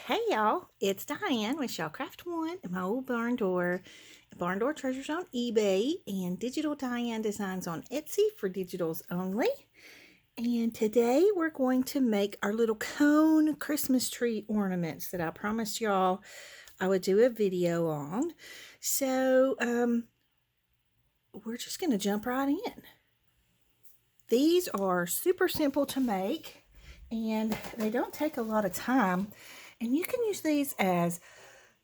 Hey y'all, it's Diane with Shellcraft One and my old barn door. Barn door treasures on eBay and digital Diane designs on Etsy for digitals only. And today we're going to make our little cone Christmas tree ornaments that I promised y'all I would do a video on. So we're just going to jump right in. These are super simple to make and they don't take a lot of time. And you can use these as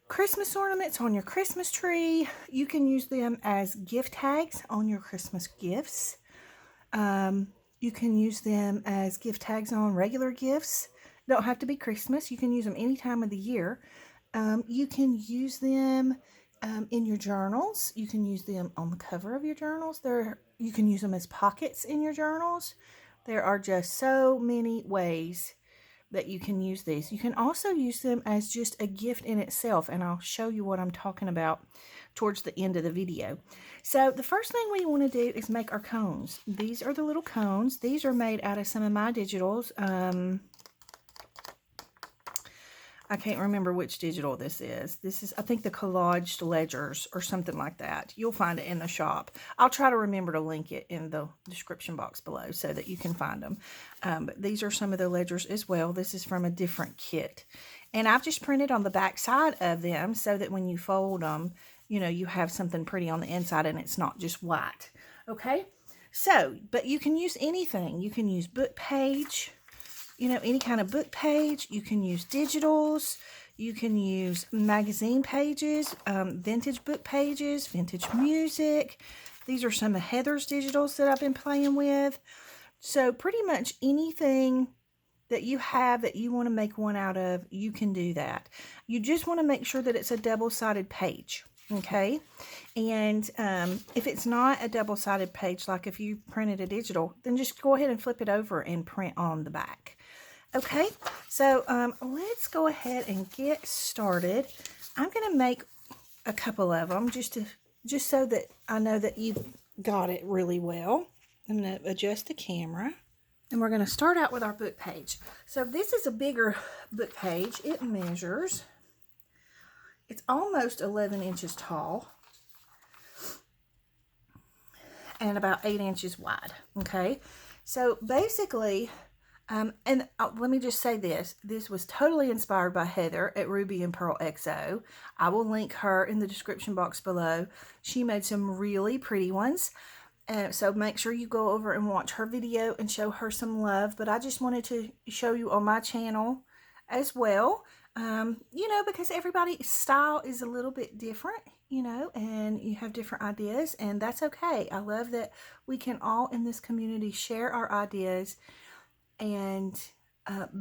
Christmas ornaments on your Christmas tree. You can use them as gift tags on your Christmas gifts. You can use them as gift tags on regular gifts. Don't have to be Christmas. You can use them any time of the year. You can use them in your journals. You can use them on the cover of your journals. You can use them as pockets in your journals. There are just so many ways that you can use these. You can also use them as just a gift in itself, and I'll show you what I'm talking about towards the end of the video. So the first thing we want to do is make our cones. These are the little cones. These are made out of some of my digitals. I can't remember which digital this is. This is, I think, the collaged ledgers or something like that. You'll find it in the shop. I'll try to remember to link it in the description box below so that you can find them. But these are some of the ledgers as well. This is from a different kit. And I've just printed on the back side of them so that when you fold them, you know, you have something pretty on the inside and it's not just white. Okay? So, but you can use anything. You can use book page, you know, any kind of book page. You can use digitals. You can use magazine pages, vintage book pages, vintage music. These are some of Heather's digitals that I've been playing with. So pretty much anything that you have that you want to make one out of, you can do that. You just want to make sure that it's a double-sided page. Okay, and if it's not a double-sided page, like if you printed a digital, then just go ahead and flip it over and print on the back. Okay, so let's go ahead and get started. I'm going to make a couple of them just so that I know that you've got it really well. I'm going to adjust the camera. And we're going to start out with our book page. So this is a bigger book page. It measures, it's almost 11 inches tall and about 8 inches wide. Okay, so basically, let me just say this. This was totally inspired by Heather at Ruby and Pearlxo. I will link her in the description box below. She made some really pretty ones. So make sure you go over and watch her video and show her some love. But I just wanted to show you on my channel as well. You know, because everybody's style is a little bit different, you know, and you have different ideas, and that's okay. I love that we can all in this community share our ideas and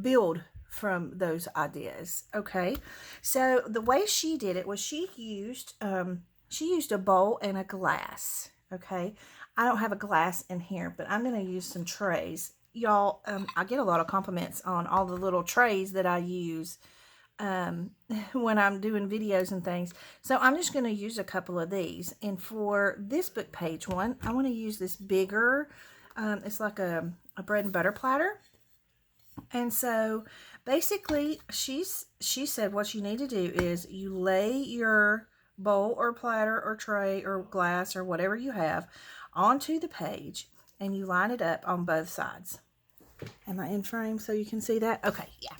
build from those ideas. Okay, so the way she did it was she used a bowl and a glass. Okay, I don't have a glass in here, but I'm going to use some trays. Y'all, I get a lot of compliments on all the little trays that I use when I'm doing videos and things. So I'm just going to use a couple of these. And for this book page one, I want to use this bigger, it's like a bread and butter platter. And so basically she said what you need to do is you lay your bowl or platter or tray or glass or whatever you have onto the page and you line it up on both sides. Am I in frame so you can see that? Okay, yeah.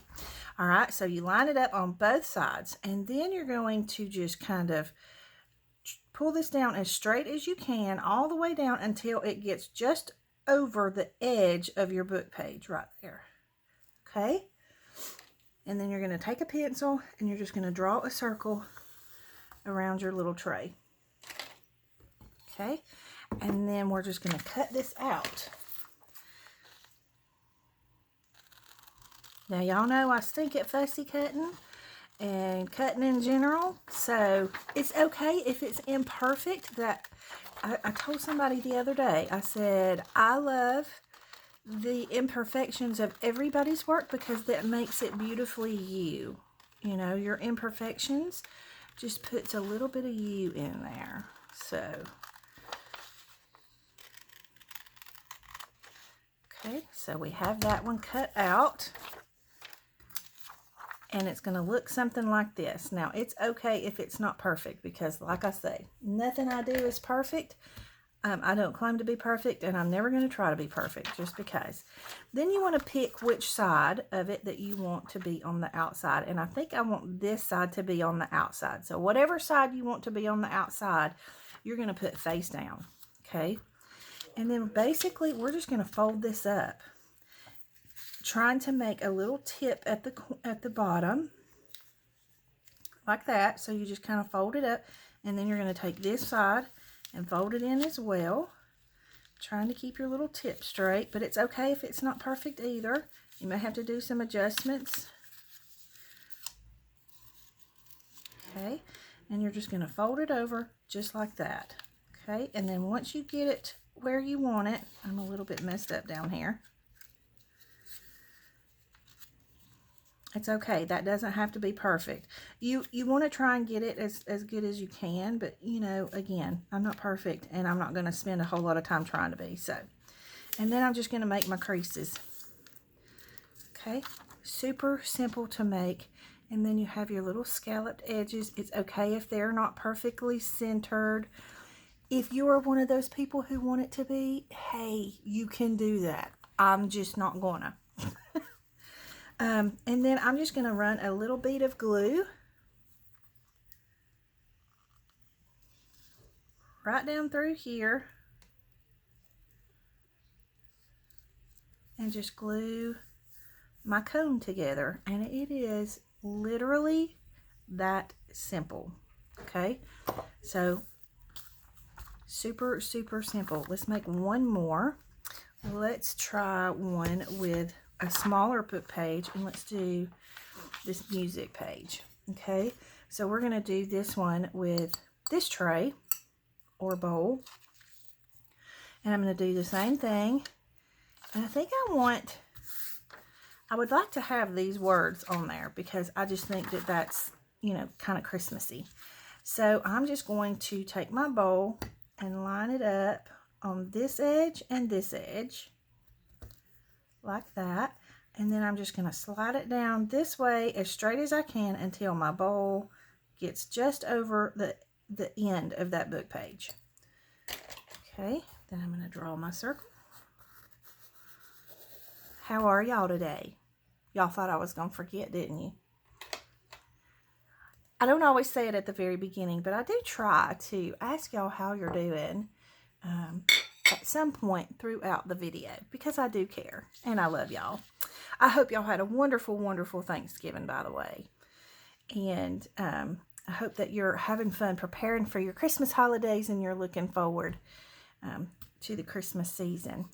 All right, so you line it up on both sides, and then you're going to just kind of pull this down as straight as you can all the way down until it gets just over the edge of your book page right there. Okay, and then you're going to take a pencil and you're just going to draw a circle around your little tray. Okay, and then we're just going to cut this out. Now, y'all know I stink at fussy cutting and cutting in general, so it's okay if it's imperfect. That I told somebody the other day, I said, I love the imperfections of everybody's work because that makes it beautifully you. You know, your imperfections just puts a little bit of you in there. So, okay, so we have that one cut out. And it's going to look something like this. Now, it's okay if it's not perfect because, like I say, nothing I do is perfect. I don't claim to be perfect, and I'm never going to try to be perfect just because. Then you want to pick which side of it that you want to be on the outside. And I think I want this side to be on the outside. So whatever side you want to be on the outside, you're going to put face down. Okay? And then basically, we're just going to fold this up, trying to make a little tip at the bottom like that. So you just kind of fold it up, and then you're going to take this side and fold it in as well, trying to keep your little tip straight, but it's okay if it's not perfect either. You may have to do some adjustments. Okay, and you're just going to fold it over just like that. Okay, and then once you get it where you want it, I'm a little bit messed up down here. It's okay. That doesn't have to be perfect. You want to try and get it as good as you can, but, you know, again, I'm not perfect, and I'm not going to spend a whole lot of time trying to be. So, and then I'm just going to make my creases. Okay? Super simple to make. And then you have your little scalloped edges. It's okay if they're not perfectly centered. If you are one of those people who want it to be, hey, you can do that. I'm just not gonna. And then I'm just going to run a little bead of glue right down through here and just glue my cone together. And it is literally that simple. Okay, so super, super simple. Let's make one more. Let's try one with a smaller book page, and let's do this music page. Okay, so we're going to do this one with this tray or bowl, and I'm going to do the same thing. And I think I would like to have these words on there because I just think that that's, you know, kind of Christmassy. So I'm just going to take my bowl and line it up on this edge and this edge like that, and then I'm just going to slide it down this way as straight as I can until my bowl gets just over the end of that book page. Okay, then I'm going to draw my circle. How are y'all today? Y'all thought I was going to forget, didn't you? I don't always say it at the very beginning, but I do try to ask y'all how you're doing at some point throughout the video, because I do care and I love y'all. I hope y'all had a wonderful, wonderful Thanksgiving, by the way. And I hope that you're having fun preparing for your Christmas holidays and you're looking forward to the Christmas season.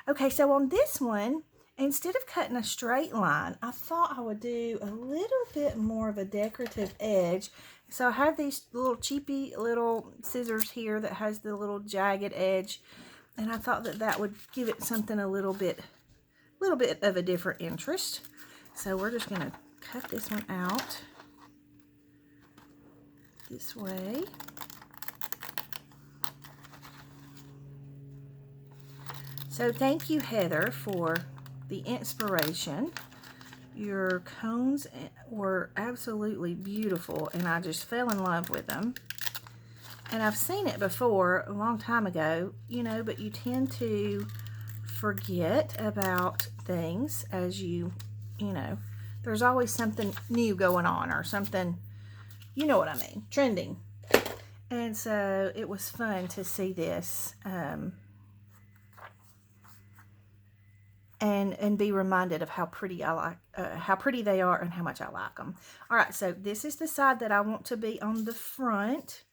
Okay, so on this one, instead of cutting a straight line, I thought I would do a little bit more of a decorative edge. So I have these little cheapy little scissors here that has the little jagged edge. And I thought that that would give it something a little bit of a different interest. So we're just going to cut this one out this way. So thank you, Heather, for the inspiration. Your cones were absolutely beautiful, and I just fell in love with them. And I've seen it before a long time ago, you know, but you tend to forget about things as you know, there's always something new going on or something, you know what I mean, trending. And so it was fun to see this and be reminded of how pretty I like, how pretty they are and how much I like them. All right, so this is the side that I want to be on the front.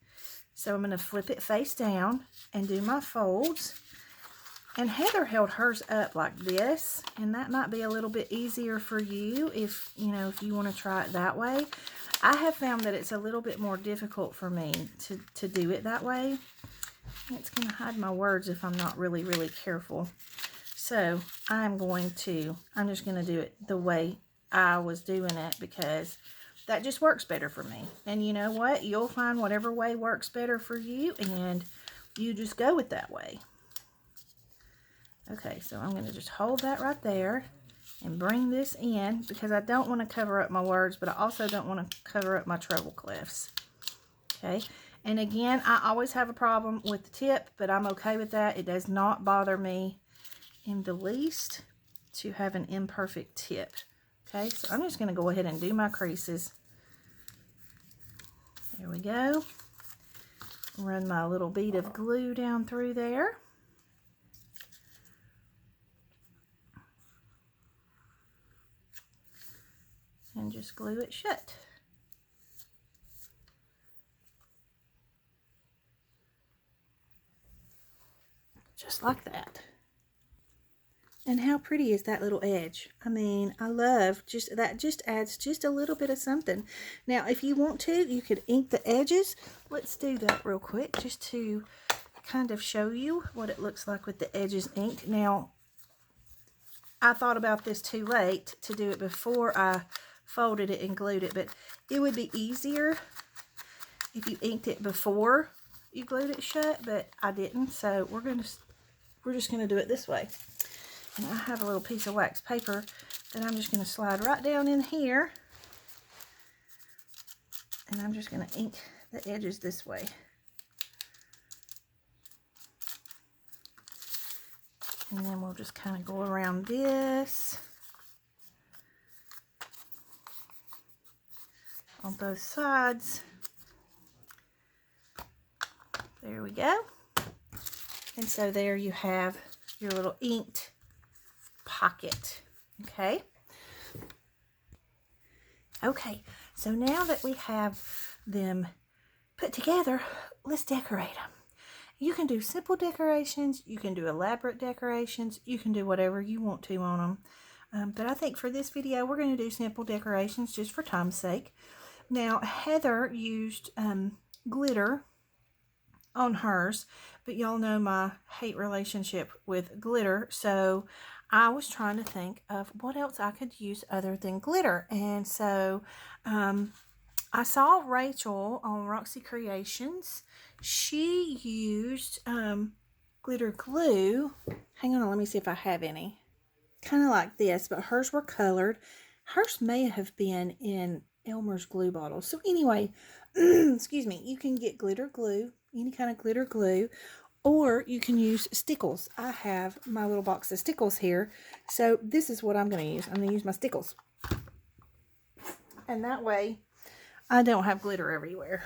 So I'm going to flip it face down and do my folds. And Heather held hers up like this, and that might be a little bit easier for you if, you know, if you want to try it that way. I have found that it's a little bit more difficult for me to do it that way. It's going to hide my words if I'm not really, really careful. So I'm just going to do it the way I was doing it because that just works better for me. And you know what? You'll find whatever way works better for you, and you just go with that way. Okay, so I'm going to just hold that right there, and bring this in because I don't want to cover up my words, but I also don't want to cover up my treble clefs. Okay, and again, I always have a problem with the tip, but I'm okay with that. It does not bother me in the least to have an imperfect tip. Okay, so I'm just going to go ahead and do my creases. There we go. Run my little bead of glue down through there. And just glue it shut. Just like that. And how pretty is that little edge? I mean, I love just that. Just adds just a little bit of something. Now, if you want to, you could ink the edges. Let's do that real quick just to kind of show you what it looks like with the edges inked. Now, I thought about this too late to do it before I folded it and glued it, but it would be easier if you inked it before you glued it shut, but I didn't, so we're just gonna do it this way. And I have a little piece of wax paper that I'm just gonna slide right down in here, and I'm just gonna ink the edges this way. And then we'll just kind of go around this on both sides. There we go. And so there you have your little inked pocket. Okay. Okay, so now that we have them put together, let's decorate them. You can do simple decorations, you can do elaborate decorations, you can do whatever you want to on them. But I think for this video, we're going to do simple decorations just for time's sake. Now, Heather used glitter on hers, but y'all know my hate relationship with glitter, so I was trying to think of what else I could use other than glitter. And so I saw Rachel on Roxy Creations. She used glitter glue. Hang on, let me see if I have any. Kind of like this, but hers were colored. Hers may have been in Elmer's glue bottle. So anyway, excuse me, you can get glitter glue, any kind of glitter glue, or you can use stickles. I have my little box of stickles here. So this is what I'm going to use. I'm going to use my stickles. And that way, I don't have glitter everywhere.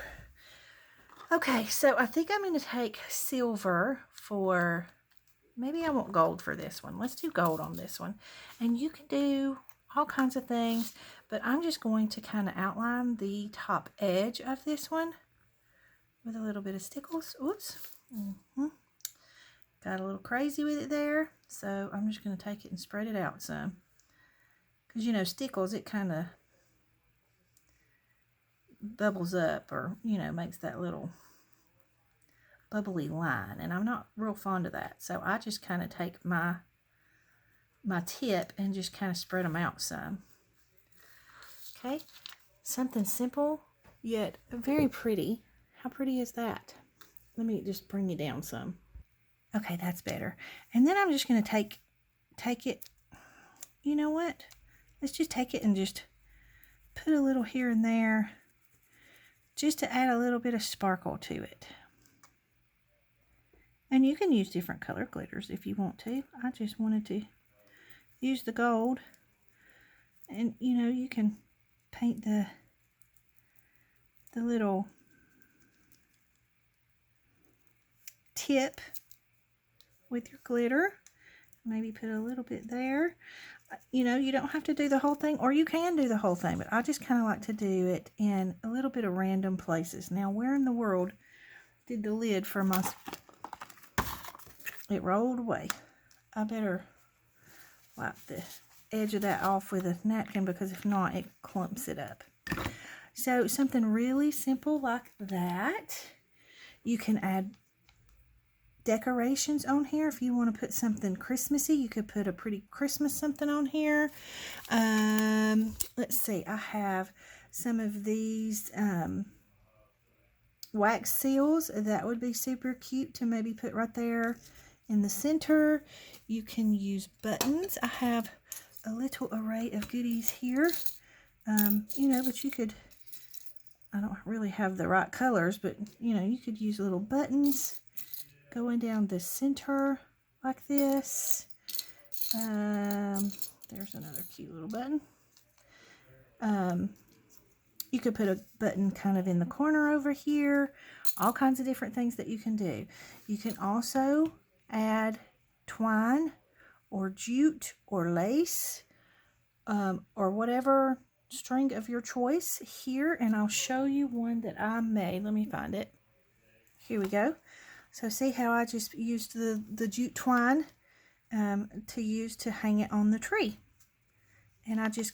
Okay, so I think I'm going to take silver for, maybe I want gold for this one. Let's do gold on this one. And you can do all kinds of things, but I'm just going to kind of outline the top edge of this one with a little bit of stickles. Oops. Got a little crazy with it there, so I'm just going to take it and spread it out some. Because, you know, stickles, it kind of bubbles up, or, you know, makes that little bubbly line, and I'm not real fond of that. So I just kind of take my tip and just kind of spread them out some. Okay, something simple yet very pretty. How pretty is that? Let me just bring you down some. Okay, that's better. And then I'm just going to take it, you know what? Let's just take it and just put a little here and there just to add a little bit of sparkle to it. And you can use different color glitters if you want to. I just wanted to use the gold. And, you know, you can paint the little tip with your glitter. Maybe put a little bit there. You know, you don't have to do the whole thing, or you can do the whole thing, but I just kind of like to do it in a little bit of random places. Now, where in the world did the lid for my... It rolled away. I better wipe the edge of that off with a napkin, because if not, it clumps it up. So something really simple like that. You can add decorations on here. If you want to put something Christmassy, you could put a pretty Christmas something on here. Let's see, I have some of these wax seals that would be super cute to maybe put right there in the center. You can use buttons. I have a little array of goodies here. You know, but you could, I don't really have the right colors, but you know, you could use little buttons going down the center like this. There's another cute little button. You could put a button kind of in the corner over here. All kinds of different things that you can do. You can also add twine or jute or lace or whatever string of your choice here, and I'll show you one that I made. Let me find it. Here we go. So see how I just used the jute twine to use to hang it on the tree, and I just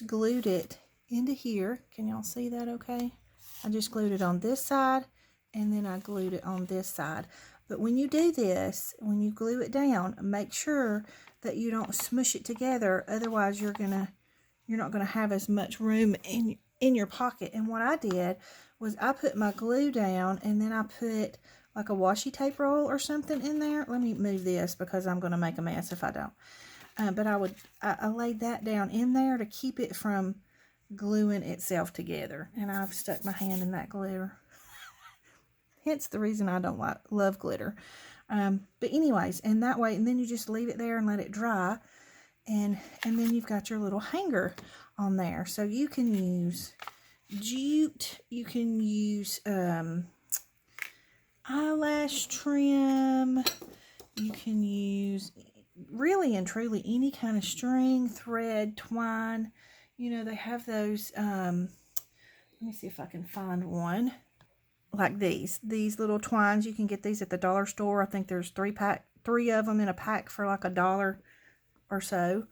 glued it into here. Can y'all see that okay? I just glued it on this side, and then I glued it on this side. But when you do this, when you glue it down, make sure that you don't smush it together. Otherwise, you're not gonna have as much room in your pocket. And what I did was I put my glue down, and then I put like a washi tape roll or something in there. Let me move this because I'm gonna make a mess if I don't. But I laid that down in there to keep it from gluing itself together. And I've stuck my hand in that glitter. Hence the reason I don't love glitter. But anyways, and that way, and then you just leave it there and let it dry. And then you've got your little hanger on there. So you can use jute, you can use eyelash trim, you can use really and truly any kind of string, thread, twine. You know, they have those, let me see if I can find one. Like these little twines. You can get these at the dollar store. I think there's three of them in a pack for like $1 or so.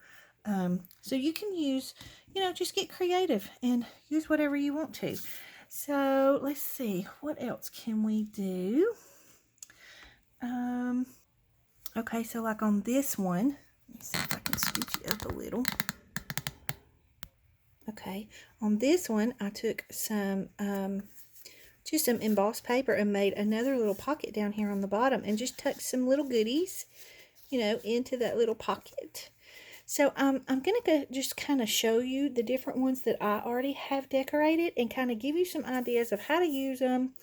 So you can use, you know, just get creative and use whatever you want to. So let's see, what else can we do? Okay, so like on this one, let me see if I can scooch it up a little. Okay, on this one, I took some, just some embossed paper and made another little pocket down here on the bottom and just tucked some little goodies, you know, into that little pocket. So I'm going to just kind of show you the different ones that I already have decorated and kind of give you some ideas of how to use them,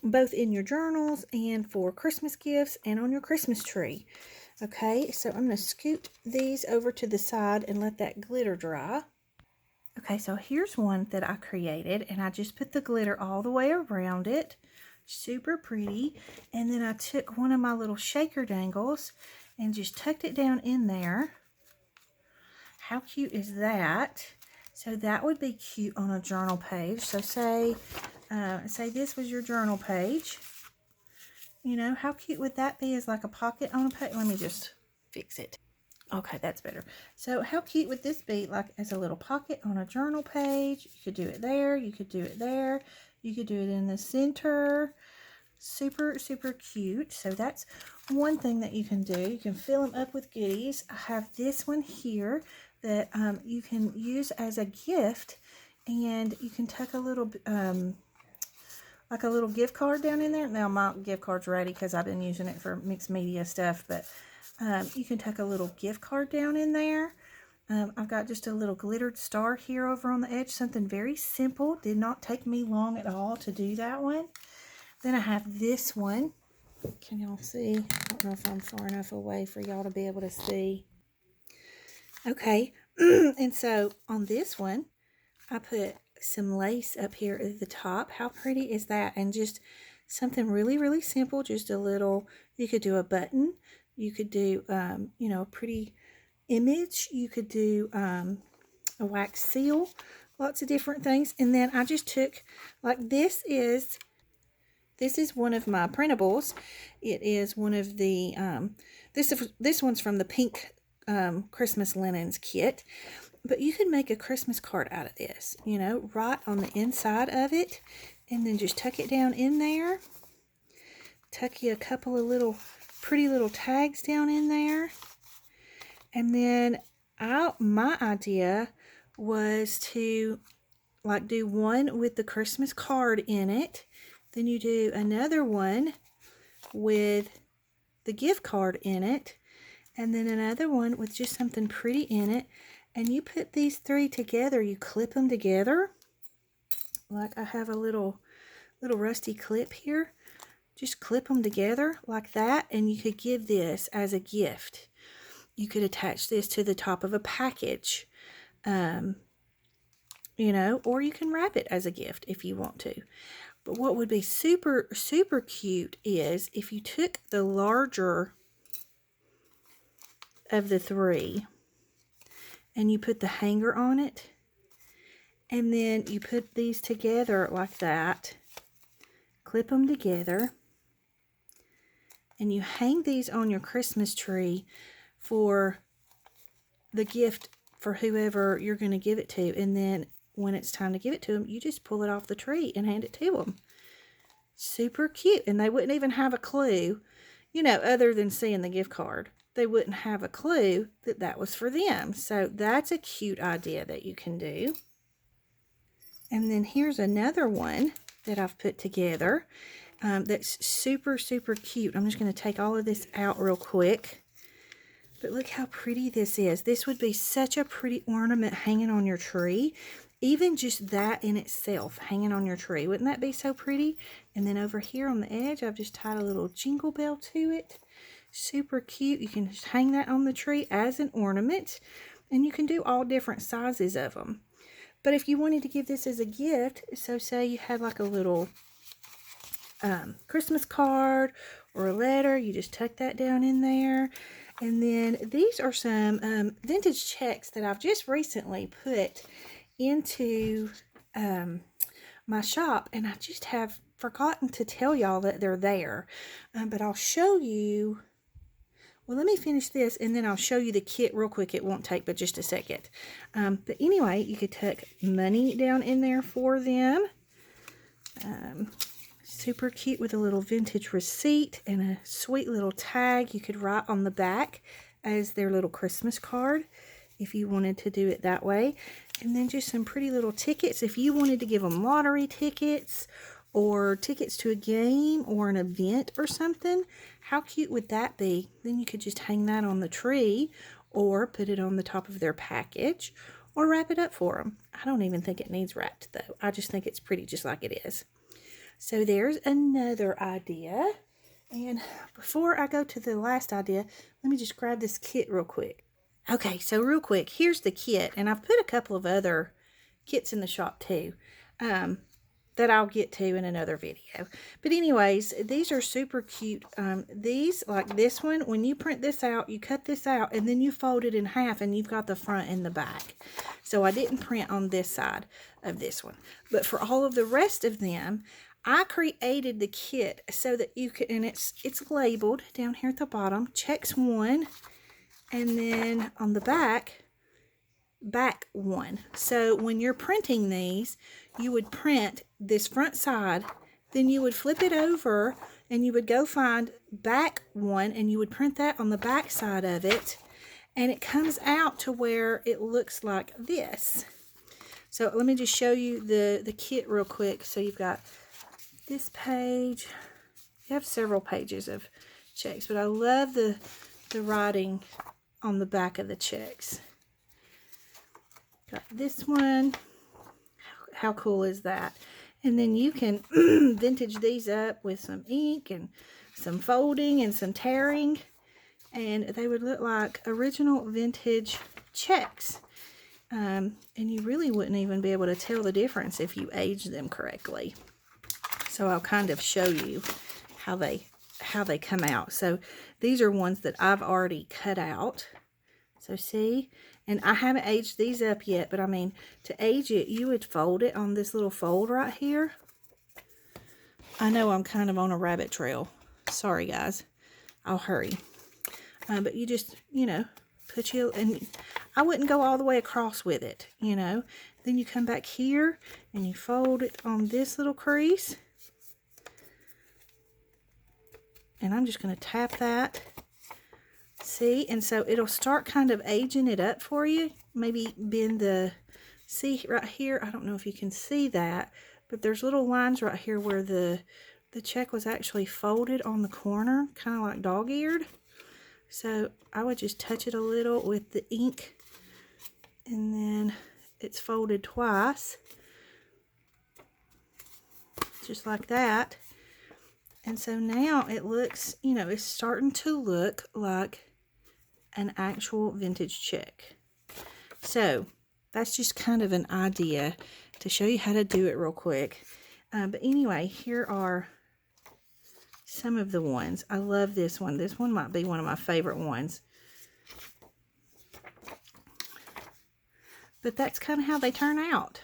both in your journals and for Christmas gifts and on your Christmas tree. Okay, so I'm going to scoot these over to the side and let that glitter dry. Okay, so here's one that I created, and I just put the glitter all the way around it. Super pretty. And then I took one of my little shaker dangles and just tucked it down in there. How cute is that? So that would be cute on a journal page. So say this was your journal page. You know, how cute would that be as like a pocket on a page? Let me just fix it. Okay, that's better. So how cute would this be like as a little pocket on a journal page? You could do it there. You could do it there. You could do it in the center. Super, super cute. So that's one thing that you can do. You can fill them up with goodies. I have this one here that you can use as a gift, and you can tuck a little like a little gift card down in there. Now my gift card's ready because I've been using it for mixed media stuff, but you can tuck a little gift card down in there. I've got just a little glittered star here over on the edge. Something very simple. Did not take me long at all to do that one. Then I have this one. Can y'all see? I don't know if I'm far enough away for y'all to be able to see. Okay. And so on this one, I put some lace up here at the top. How pretty is that? And just something really, really simple. Just a little, you could do a button. You could do, you know, a pretty image. You could do a wax seal. Lots of different things. And then I just took, like this is one of my printables. It is one of the, this one's from the pink Christmas linens kit. But you could make a Christmas card out of this, you know, right on the inside of it. And then just tuck it down in there. Tuck you a couple of little pretty little tags down in there. And then my idea was to like do one with the Christmas card in it. Then you do another one with the gift card in it. and then another one with just something pretty in it. And you put these three together, you clip them together. Like I have a little rusty clip here. Just clip them together like that, and you could give this as a gift. You could attach this to the top of a package, you know, or you can wrap it as a gift if you want to. But what would be super, super cute is if you took the larger of the three and you put the hanger on it, and then you put these together like that, clip them together, and you hang these on your Christmas tree for the gift for whoever you're going to give it to. And then when it's time to give it to them, you just pull it off the tree and hand it to them. Super cute. And they wouldn't even have a clue, you know, other than seeing the gift card. They wouldn't have a clue that that was for them. So that's a cute idea that you can do. And then here's another one that I've put together that's super, super cute. I'm just going to take all of this out real quick. But look how pretty this is. This would be such a pretty ornament hanging on your tree. Even just that in itself, hanging on your tree. Wouldn't that be so pretty? And then over here on the edge, I've just tied a little jingle bell to it. Super cute. You can just hang that on the tree as an ornament. And you can do all different sizes of them. But if you wanted to give this as a gift, so say you had like a little Christmas card or a letter, you just tuck that down in there. And then these are some vintage checks that I've just recently put into my shop, and I just have forgotten to tell y'all that they're there. But I'll show you. Well, let me finish this, and then I'll show you the kit real quick. It won't take but just a second. But anyway, you could tuck money down in there for them. Super cute with a little vintage receipt and a sweet little tag you could write on the back as their little Christmas card if you wanted to do it that way. And then just some pretty little tickets if you wanted to give them lottery tickets or tickets to a game or an event or something. How cute would that be? Then you could just hang that on the tree or put it on the top of their package or wrap it up for them. I don't even think it needs wrapped though. I just think it's pretty just like it is. So there's another idea. And before I go to the last idea, let me just grab this kit real quick. Okay, so real quick, here's the kit. And I've put a couple of other kits in the shop too that I'll get to in another video. But anyways, these are super cute. These, like this one, when you print this out, you cut this out and then you fold it in half and you've got the front and the back. So I didn't print on this side of this one. But for all of the rest of them, I created the kit so that you can, and it's labeled down here at the bottom, checks 1, and then on the back 1. So when you're printing these, you would print this front side, then you would flip it over, and you would go find back 1, and you would print that on the back side of it, and it comes out to where it looks like this. So let me just show you the kit real quick. So you've got this page. You have several pages of checks, but I love the writing on the back of the checks. Got this one. How cool is that? And then you can vintage these up with some ink and some folding and some tearing, and they would look like original vintage checks. And you really wouldn't even be able to tell the difference if you aged them correctly. So I'll kind of show you how they come out. So these are ones that I've already cut out. So see, and I haven't aged these up yet, but I mean, to age it, you would fold it on this little fold right here. I know I'm kind of on a rabbit trail. Sorry, guys. I'll hurry. But you just, you know, put you, and I wouldn't go all the way across with it, you know. Then you come back here and you fold it on this little crease. And I'm just going to tap that. See, and so it'll start kind of aging it up for you. Maybe bend the, see right here, I don't know if you can see that, but there's little lines right here where the check was actually folded on the corner, kind of like dog-eared. So I would just touch it a little with the ink, and then it's folded twice, just like that. And so now it looks, you know, it's starting to look like an actual vintage check. So that's just kind of an idea to show you how to do it real quick. But anyway, here are some of the ones. I love this one. This one might be one of my favorite ones. But that's kind of how they turn out.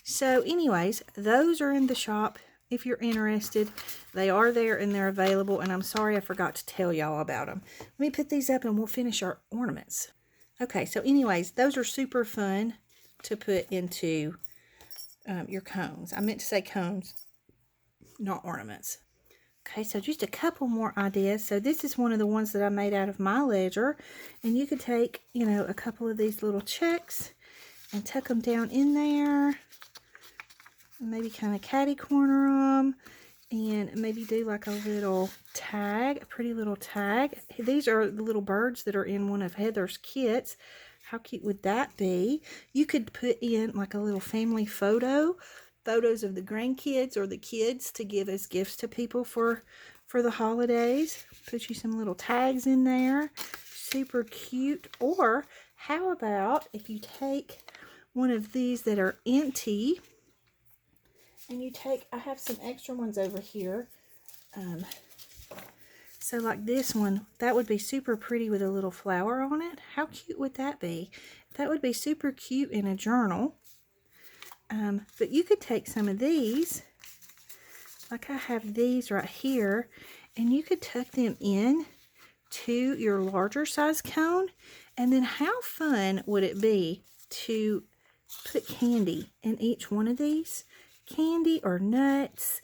So anyways, those are in the shop if you're interested. They are there and they're available, and I'm sorry I forgot to tell y'all about them. Let me put these up and we'll finish our ornaments. Okay, so anyways, those are super fun to put into your cones. I meant to say cones, not ornaments. Okay, so just a couple more ideas. So this is one of the ones that I made out of my ledger, and you could take, you know, a couple of these little checks and tuck them down in there, maybe kind of catty corner them, and maybe do like a little tag, a pretty little tag. These are the little birds that are in one of Heather's kits. How cute would that be? You could put in like a little family photo, photos of the grandkids or the kids to give as gifts to people for the holidays. Put you some little tags in there. Super cute. Or how about if you take one of these that are empty, and you take, I have some extra ones over here. So like this one, that would be super pretty with a little flower on it. How cute would that be? That would be super cute in a journal. But you could take some of these, like I have these right here, and you could tuck them in to your larger size cone. And then how fun would it be to put candy in each one of these? Candy or nuts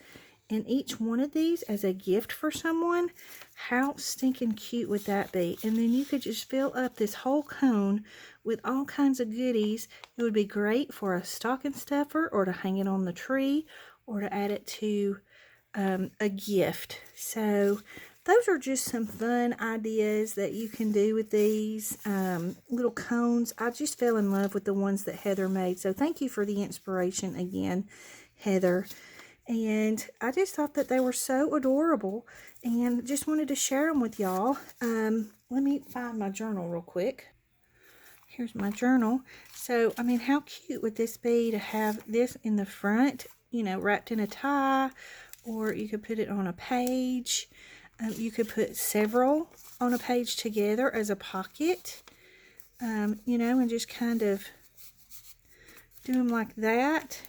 in each one of these as a gift for someone. How stinking cute would that be? And then you could just fill up this whole cone with all kinds of goodies. It would be great for a stocking stuffer, or to hang it on the tree, or to add it to a gift. So those are just some fun ideas that you can do with these little cones. I just fell in love with the ones that Heather made. So thank you for the inspiration again, Heather. And I just thought that they were so adorable, and just wanted to share them with y'all. Let me find my journal real quick. Here's my journal. So, I mean, how cute would this be to have this in the front, you know, wrapped in a tie, or you could put it on a page. You could put several on a page together as a pocket, you know, and just kind of do them like that.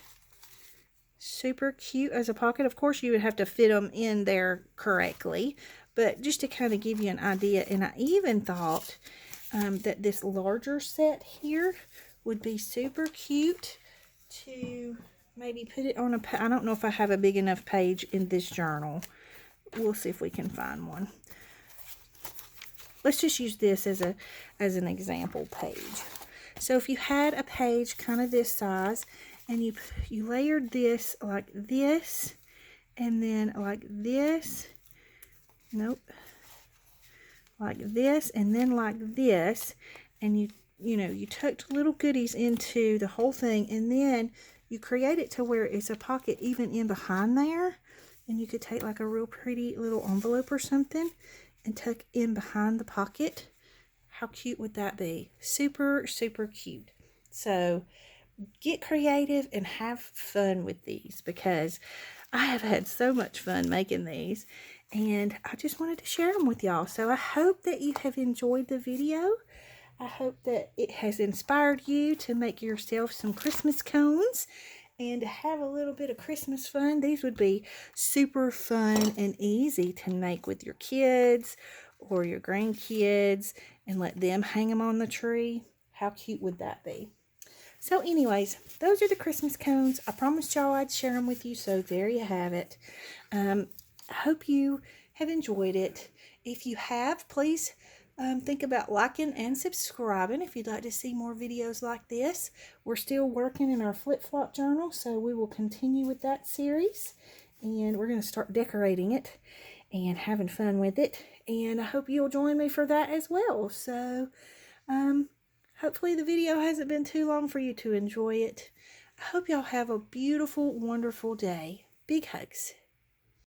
Super cute as a pocket. Of course, you would have to fit them in there correctly, but just to kind of give you an idea. And I even thought that this larger set here would be super cute to maybe put it on a, I don't know if I have a big enough page in this journal. We'll see if we can find one. Let's just use this as an example page. So if you had a page kind of this size, and you layered this like this, and then like this, nope, like this, and then like this, and you know, you tucked little goodies into the whole thing, and then you create it to where it's a pocket even in behind there, and you could take like a real pretty little envelope or something and tuck in behind the pocket. How cute would that be? Super, super cute. So get creative and have fun with these, because I have had so much fun making these, and I just wanted to share them with y'all. So I hope that you have enjoyed the video. I hope that it has inspired you to make yourself some Christmas cones and to have a little bit of Christmas fun. These would be super fun and easy to make with your kids or your grandkids and let them hang them on the tree. How cute would that be? So anyways, those are the Christmas cones. I promised y'all I'd share them with you, so there you have it. I hope you have enjoyed it. If you have, please think about liking and subscribing if you'd like to see more videos like this. We're still working in our flip-flop journal, so we will continue with that series, and we're going to start decorating it. and having fun with it. And I hope you'll join me for that as well. So, hopefully the video hasn't been too long for you to enjoy it. I hope y'all have a beautiful, wonderful day. Big hugs.